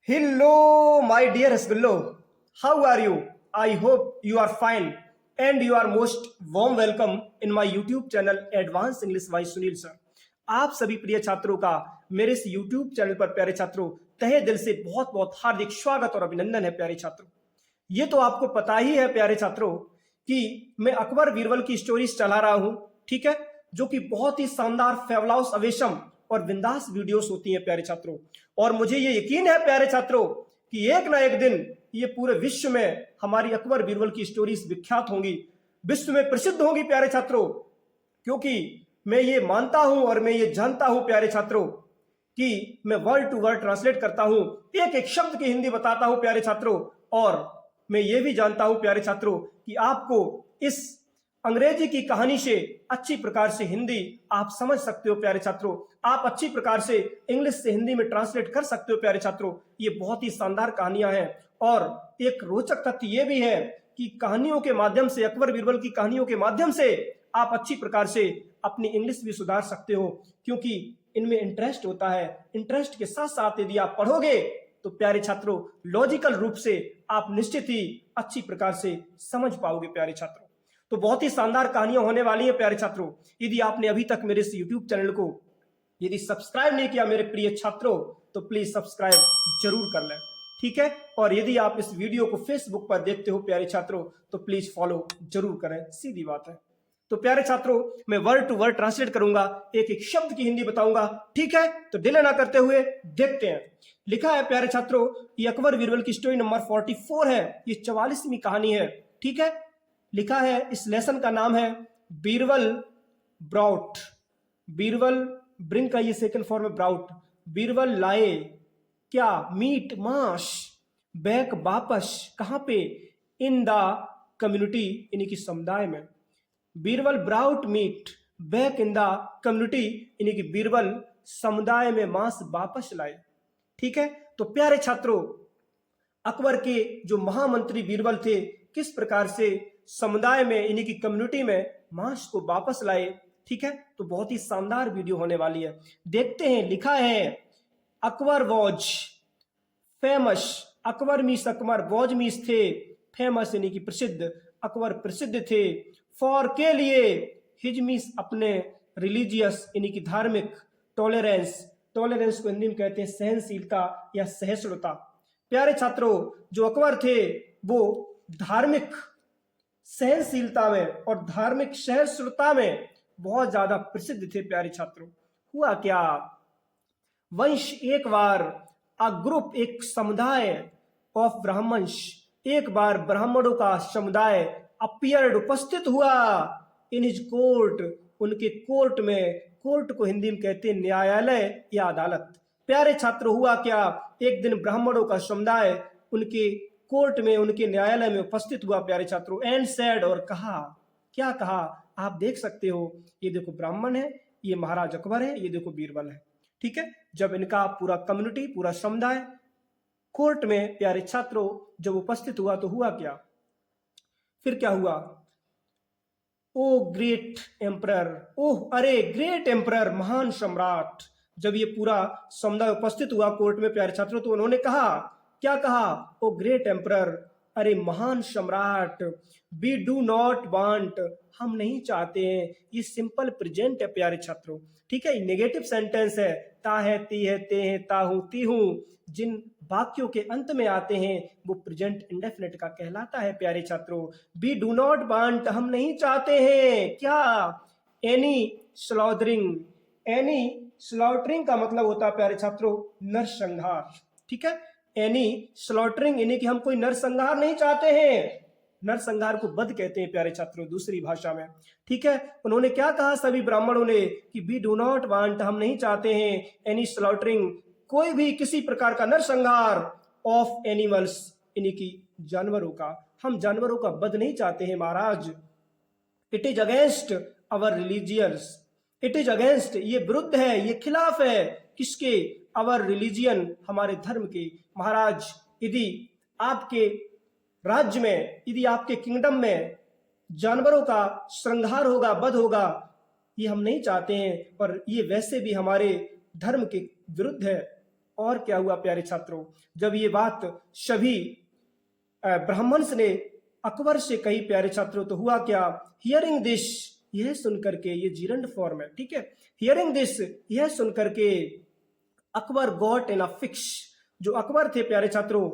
Hello, my dear Hasbullo. How are you? I hope you are fine and you are most warm welcome in my YouTube channel Advanced English by Sunil Sir. आप सभी प्रिय छात्रों का मेरे इस YouTube channel पर प्यारे छात्रों तहे दिल से बहुत बहुत हार्दिक स्वागत और अभिनंदन है प्यारे छात्रों। ये तो आपको पता ही है प्यारे छात्रों कि मैं अकबर बीरबल की स्टोरीज चला रहा हूं, ठीक है, जो कि बहुत ही शानदार फेवलाउस अवेशम और बिंदास वीडियोस होती हैं प्यारे छात्रों। और मुझे ये यकीन है प्यारे छात्रों कि एक ना एक दिन ये पूरे विश्व में हमारी अकबर बीरबल की स्टोरीज विख्यात होंगी, विश्व में प्रसिद्ध होंगी प्यारे छात्रों। क्योंकि मैं ये मानता हूं और मैं ये जानता हूं प्यारे छात्रों कि मैं वर्ड टू वर्ड ट्रांसलेट करता हूं, एक एक शब्द की हिंदी बताता हूं प्यारे छात्रों। और मैं ये भी जानता हूं प्यारे छात्रों कि आपको इस अंग्रेजी की कहानी से अच्छी प्रकार से हिंदी आप समझ सकते हो प्यारे छात्रों, आप अच्छी प्रकार से इंग्लिश से हिंदी में ट्रांसलेट कर सकते हो प्यारे छात्रों। ये बहुत ही शानदार कहानियां हैं। और एक रोचक तथ्य ये भी है कि कहानियों के माध्यम से, अकबर बीरबल की कहानियों के माध्यम से आप अच्छी प्रकार से अपनी इंग्लिश भी सुधार सकते हो, क्योंकि इनमें इंटरेस्ट होता है। इंटरेस्ट के साथ साथ यदि आप पढ़ोगे तो प्यारे छात्रों लॉजिकल रूप से आप निश्चित ही अच्छी प्रकार से समझ पाओगे प्यारे छात्रों। तो बहुत ही शानदार कहानियां होने वाली हैं प्यारे छात्रों। यदि आपने अभी तक मेरे इस यूट्यूब चैनल को यदि सब्सक्राइब नहीं किया मेरे प्रिय छात्रों, तो प्लीज सब्सक्राइब जरूर कर लें, ठीक है। और यदि आप इस वीडियो को फेसबुक पर देखते हो प्यारे छात्रों, तो प्लीज फॉलो जरूर करें, सीधी बात है। तो प्यारे छात्रों मैं वर्ड टू वर्ड ट्रांसलेट करूंगा, एक एक शब्द की हिंदी बताऊंगा, ठीक है। तो डिले ना करते हुए देखते हैं। लिखा है प्यारे छात्रों, ये अकबर बीरबल की स्टोरी नंबर 44 है, ये 44वीं कहानी है, ठीक है। लिखा है, इस लेसन का नाम है बीरबल ब्राउट। बीरबल ब्रिंग का ये सेकंड फॉर्म है ब्राउट। बीरबल लाए क्या, मीट मांस, बैक वापस, कहां पे, इन द कम्युनिटी यानी कि समुदाय में। Birbal brought meat back in the community यानी कि बीरबल समुदाय में मांस वापस लाए, ठीक है। तो प्यारे छात्रों अकबर के जो महामंत्री बीरबल थे किस प्रकार से समुदाय में यानी कि कम्युनिटी में मांस को वापस लाए, ठीक है। तो बहुत ही शानदार वीडियो होने वाली है, देखते हैं। लिखा है, अकबर वॉज फेमस। अकबर मीस अकबर, वॉज मीस थे, फेमस यानी कि प्रसिद्ध। अकबर प्रसिद्ध थे, फॉर के लिए, हिज मीस अपने, रिलीजियस यानी कि धार्मिक, टॉलरेंस, टॉलरेंस को हिंदी में कहते हैं सहनशीलता या सहिष्णुता। प्यारे छात्रों जो अकबर थे वो धार्मिक सहनशीलता में और धार्मिक सहिष्णुता में बहुत ज्यादा प्रसिद्ध थे प्यारे छात्रों। हुआ क्या, वंश एक बार, अ ग्रुप एक समुदाय, ऑफ ब्राह्मण्स एक बार ब्राह्मणों का समुदाय, अपीयर्ड उपस्थित हुआ, इन हिज कोर्ट उनके कोर्ट में। कोर्ट को हिंदी में कहते हैं न्यायालय या अदालत। प्यारे छात्र हुआ क्या, एक दिन ब्राह्मणों का समुदाय उनके कोर्ट में, उनके न्यायालय में उपस्थित हुआ प्यारे छात्रों। एंड सैड और कहा, क्या कहा आप देख सकते हो, ये देखो ब्राह्मण है, ये महाराज अकबर है, ये देखो बीरबल है, ठीक है। जब इनका पूरा कम्युनिटी, पूरा समुदाय कोर्ट में प्यारे छात्रों जब उपस्थित हुआ तो हुआ क्या, फिर क्या हुआ, ओ ग्रेट एम्परर, ओह अरे ग्रेट एम्परर, महान सम्राट। जब ये पूरा समुदाय उपस्थित हुआ कोर्ट में प्यारे छात्रों तो उन्होंने कहा, क्या कहा, ओ ग्रेट एम्परर, अरे महान सम्राट, वी डू नॉट वांट, हम नहीं चाहते हैं। ये सिंपल प्रेजेंट है प्यारे छात्रों, ठीक है। नेगेटिव सेंटेंस है, ता है, ती है, ते हैं, ता हूं, ती हूं, जिन वाक्यों के अंत में आते हैं वो प्रेजेंट इंडेफिनिट का कहलाता है प्यारे छात्रों। वी डू नॉट वांट, हम नहीं चाहते हैं, क्या, एनी स्लॉटरिंग। एनी स्लॉटरिंग का मतलब होता है प्यारे छात्रों नरसंहार, ठीक है। एनी स्लॉटरिंग यानी कि हम कोई नरसंहार नहीं चाहते हैं। नरसंहार को वध कहते हैं प्यारे छात्रों दूसरी भाषा में, ठीक है। उन्होंने क्या कहा सभी ब्राह्मणों ने कि वी डू नॉट वांट, हम नहीं चाहते हैं, एनी स्लॉटरिंग, कोई भी किसी प्रकार का नरसंहार, ऑफ एनिमल्स यानी कि जानवरों का, हम जानवरों का वध नहीं चाहते हैं महाराज। It is against our religions, it is against ये विरुद्ध है, ये खिलाफ है, किसके, अवर रिलीजियन हमारे धर्म के। महाराज यदि आपके राज्य में, यदि आपके किंगडम में जानवरों का श्रृंगार होगा, वध होगा, ये हम नहीं चाहते हैं, और ये वैसे भी हमारे धर्म के विरुद्ध है। और क्या हुआ प्यारे छात्रों, जब ये बात सभी ब्राह्मण्स ने अकबर से कही प्यारे छात्रों, तो हुआ क्या, हियरिंग दिस, यह सुनकर के, ये जीरंड फॉर्म है, ठीक है, हियरिंग दिस, यह सुनकर के Akbar got in a fix, जो अकबर थे प्यारे छात्रों,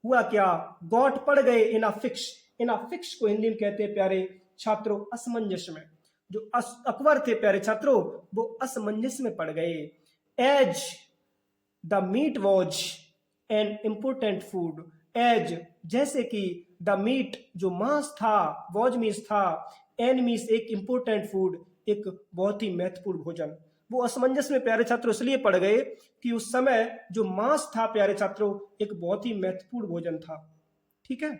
हुआ क्या, गॉट पड़ गए इन a fix, in a fix को हिंदी में कहते हैं प्यारे छात्रों असमंजस में, जो अकबर थे प्यारे छात्रों वो असमंजस में पड़ गए। As the meat was an important food, as जैसे कि द मीट जो मांस था, वॉज मीन्स था, एन मीन्स एक इम्पोर्टेंट फूड, एक बहुत ही महत्वपूर्ण भोजन। वो असमंजस में प्यारे छात्रों इसलिए पड़ गए कि उस समय जो मांस था प्यारे छात्रों एक बहुत ही महत्वपूर्ण भोजन था, ठीक है।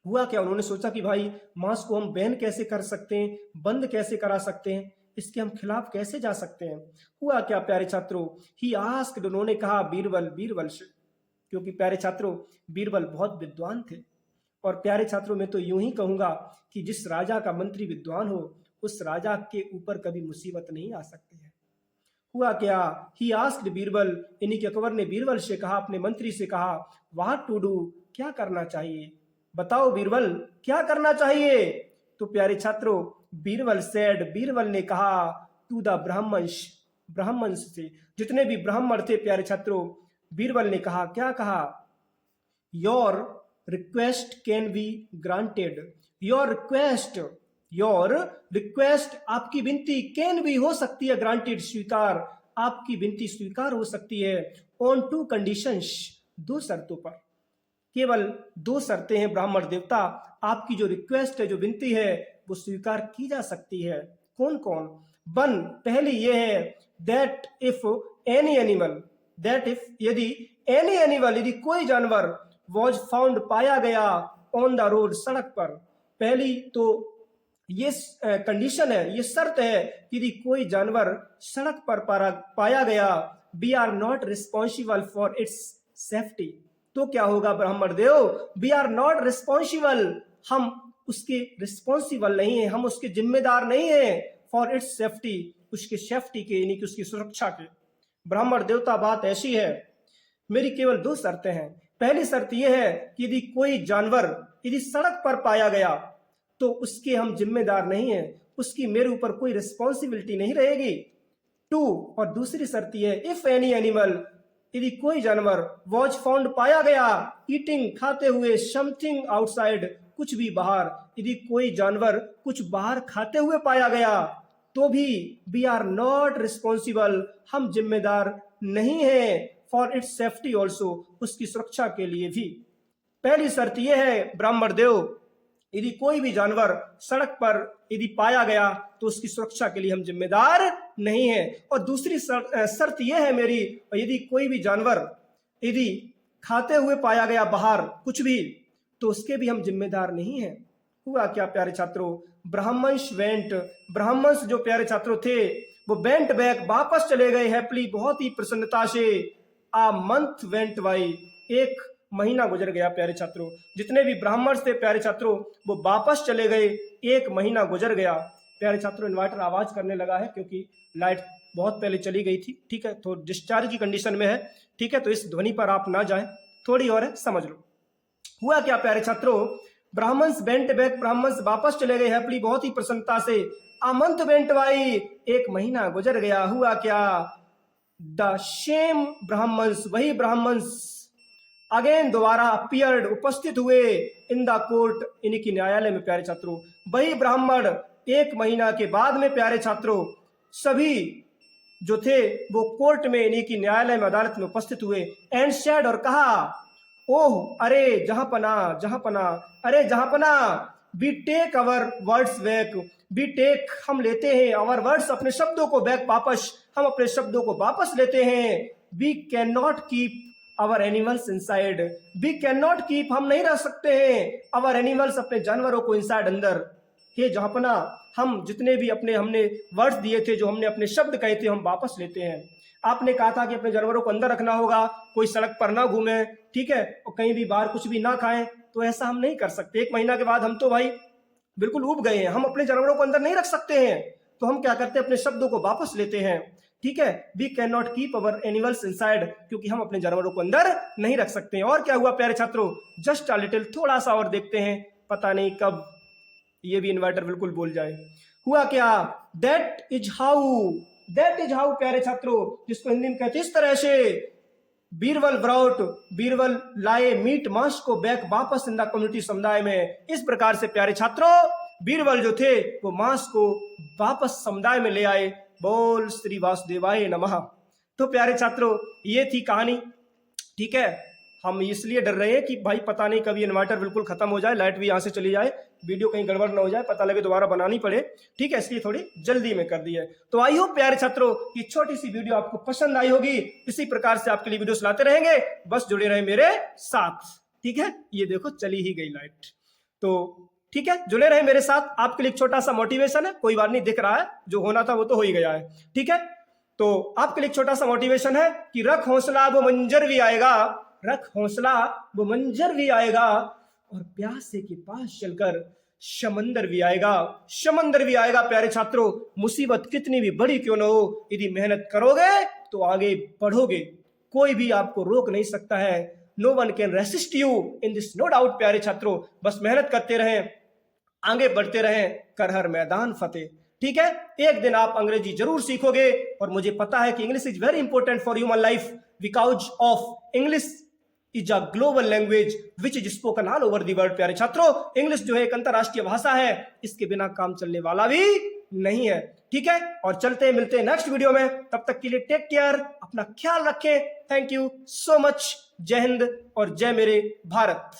हुआ क्या, उन्होंने सोचा कि भाई मांस को हम बैन कैसे कर सकते हैं, बंद कैसे करा सकते हैं, इसके हम खिलाफ कैसे जा सकते हैं। हुआ क्या प्यारे छात्रों, ही आस्क्ड, उन्होंने कहा बीरबल, बीरबल से, क्योंकि प्यारे छात्रों बीरबल बहुत विद्वान थे, और प्यारे छात्रों मैं तो यूं ही कहूंगा कि जिस राजा का मंत्री विद्वान हो उस राजा के ऊपर कभी मुसीबत नहीं आ सकती है। हुआ क्या, ही आस्क्ड बीरबल, यानी कि अकबर ने बीरबल से कहा, अपने मंत्री से कहा, व्हाट टू डू, क्या करना चाहिए, बताओ बीरबल क्या करना चाहिए। तो प्यारे छात्रों बीरबल सेड, बीरबल ने कहा, टू द ब्राह्मण्स, ब्राह्मण्स से, जितने भी ब्राह्मण थे प्यारे छात्रों, बीरबल ने कहा, क्या कहा, your request can be granted, your request, your request, आपकी विनती, कैन भी हो सकती है, ग्रांटेड स्वीकार, आपकी विनती स्वीकार हो सकती है, ऑन टू कंडीशंस, दो शर्तों पर, केवल दो शर्तें हैं ब्राह्मण देवता, आपकी जो रिक्वेस्ट है, जो विनती है वो स्वीकार की जा सकती है। कौन कौन, वन, पहली ये है, that if any animal, that if, यदि एनी एनिमल, यदि कोई जानवर, वॉज फाउंड, पाया गया, ऑन द रोड, सड़क पर, पहली तो ये कंडीशन है, ये शर्त है कि यदि कोई जानवर सड़क पर पाया गया, we are not responsible for its safety, तो क्या होगा ब्राह्मण देव, वी आर नॉट रिस्पॉन्सिबल, हम उसके रिस्पॉन्सिबल नहीं है, हम उसके जिम्मेदार नहीं है, फॉर इट्स सेफ्टी, उसके सेफ्टी के, यानी कि उसकी सुरक्षा के। ब्राह्मण देवता बात ऐसी है, मेरी केवल दो शर्तें हैं, पहली शर्त यह है कि यदि कोई जानवर यदि सड़क पर पाया गया तो उसके हम जिम्मेदार नहीं है, उसकी मेरे ऊपर कोई रिस्पॉन्सिबिलिटी नहीं रहेगी। टू, और दूसरी शर्त यह है, इफ एनी एनिमल, यदि कोई जानवर, वॉज फाउंड, पाया गया, ईटिंग, खाते हुए, समथिंग आउटसाइड, कुछ भी बाहर, यदि कोई जानवर कुछ बाहर खाते हुए पाया गया तो भी वी आर नॉट रिस्पॉन्सिबल, हम जिम्मेदार नहीं है, फॉर इट्स सेफ्टी ऑल्सो, उसकी सुरक्षा के लिए भी। पहली शर्त यह है ब्राह्मण देव, यदि कोई भी जानवर सड़क पर यदि पाया गया तो उसकी सुरक्षा के लिए हम जिम्मेदार नहीं है, और दूसरी शर्त यह है मेरी, यदि कोई भी जानवर यदि खाते हुए पाया गया बाहर कुछ भी तो उसके भी हम जिम्मेदार नहीं है। हुआ क्या प्यारे छात्रों, ब्राह्मण्स वेंट, ब्राह्मण्स जो प्यारे छात्रों थे वो वेंट बैक, वापस चले गए, हैप्पीली, बहुत ही प्रसन्नता से, आ मंथ वेंट बाई, एक महीना गुजर गया प्यारे छात्रों, जितने भी ब्राह्मण थे प्यारे छात्रों वो वापस चले गए, एक महीना गुजर गया। प्यारे छात्रों इन्वर्टर आवाज करने लगा है क्योंकि लाइट बहुत पहले चली गई थी, ठीक है, तो डिस्चार्ज की कंडीशन में है, ठीक है, तो इस ध्वनि पर आप ना जाएं, थोड़ी और है, समझ लो। हुआ क्या प्यारे छात्रों, ब्राह्मण्स वेंट बैक, ब्राह्मण्स वापस चले गए, हैप्पीली, बहुत ही प्रसन्नता से, आ मंथ वेंट बाई, एक महीना गुजर गया। हुआ क्या, द सेम ब्राह्मण्स, वही ब्राह्मण्स, अगेन, दोबारा, अपीयर्ड, उपस्थित हुए, इन द कोर्ट, इनकी न्यायालय में प्यारे छात्रों, वही ब्राह्मण एक महीना के बाद में प्यारे छात्रों सभी जो थे वो कोर्ट में, इन्हीं की न्यायालय में, अदालत में उपस्थित हुए, एंड सेड, और कहा, ओह, अरे जहांपना, जहांपना, अरे जहांपना, we take our words back, we take, हम लेते हैं, अवर वर्ड्स, अपने शब्दों को, बैक, वापस, हम अपने शब्दों को वापस लेते हैं, we can not keep our animals inside, we can not keep, हम नहीं रख सकते हैं, अवर एनिमल्स, अपने जानवरों को, इनसाइड, अंदर, हे जहांपना, हम जितने भी अपने हमने वर्ड्स दिए थे, जो हमने अपने शब्द कहे थे, हम वापस लेते हैं। आपने कहा था कि अपने जानवरों को अंदर रखना होगा, कोई सड़क पर ना घूमे, ठीक है, और कहीं भी बाहर कुछ भी ना खाएं, तो ऐसा हम नहीं कर सकते। एक महीना के बाद हम तो भाई बिल्कुल ऊब गए हैं, हम अपने जानवरों को अंदर नहीं रख सकते हैं, तो हम क्या करते हैं, अपने शब्दों को वापस लेते हैं। ठीक है, we can not keep our animals inside, क्योंकि हम अपने जानवरों को अंदर नहीं रख सकते हैं। और क्या हुआ प्यारे छात्रों, जस्ट अ लिटिल, थोड़ा सा और देखते हैं, पता नहीं कब ये भी इन्वर्टर बिल्कुल बोल जाए। हुआ क्या, दैट इज हाउ प्यारे छात्रों, जिसको हिंदी में कहते हैं इस तरह से, बीरबल ब्राउट, बीरबल लाए मीट मांस को बैक वापस इन द कम्युनिटी, समुदाय में। इस प्रकार से प्यारे छात्रों बीरबल जो थे वो मांस को वापस समुदाय में ले आए। बोल श्री वासुदेवाय नमः। तो प्यारे छात्रों ये थी कहानी, ठीक है। हम इसलिए डर रहे हैं कि भाई पता नहीं कभी इन्वर्टर बिल्कुल खत्म हो जाए, लाइट भी यहाँ से चली जाए, वीडियो कहीं गड़बड़ ना हो जाए, पता लगे दोबारा बनानी पड़े, ठीक है, इसलिए थोड़ी जल्दी में कर दी है। तो आई होप प्यारे छात्रों ये छोटी सी वीडियो आपको पसंद आई होगी। इसी प्रकार से आपके लिए वीडियोस लाते रहेंगे, बस जुड़े रहे मेरे साथ, ठीक है। ये देखो चली ही गई लाइट, तो ठीक है, जुड़े रहे मेरे साथ। आपके लिए छोटा सा मोटिवेशन है, कोई बात नहीं, दिख रहा है, जो होना था वो तो हो ही गया है, ठीक है। तो आपके लिए छोटा सा मोटिवेशन है कि रख हौसला वो मंजर भी आएगा, रख हौसला वो मंजर भी आएगा, और प्यासे के पास चलकर समंदर भी आएगा, समंदर भी आएगा। प्यारे छात्रों मुसीबत कितनी भी बड़ी क्यों ना हो, यदि मेहनत करोगे तो आगे बढ़ोगे, कोई भी आपको रोक नहीं सकता है। No one can resist you in this, no doubt प्यारे छात्रों। बस मेहनत करते रहें, आगे बढ़ते रहें, कर हर मैदान फतेह, ठीक है। एक दिन आप अंग्रेजी जरूर सीखोगे, और मुझे पता है कि English is very important for human life, because of English is a global language which is spoken all over the world. प्यारे छात्रों इंग्लिश जो है एक अंतरराष्ट्रीय भाषा है, इसके बिना काम चलने वाला भी नहीं है, ठीक है। और चलते हैं, मिलते हैं नेक्स्ट वीडियो में, तब तक के लिए टेक केयर, अपना ख्याल रखें। Thank you so much. जय हिंद और जय मेरे भारत।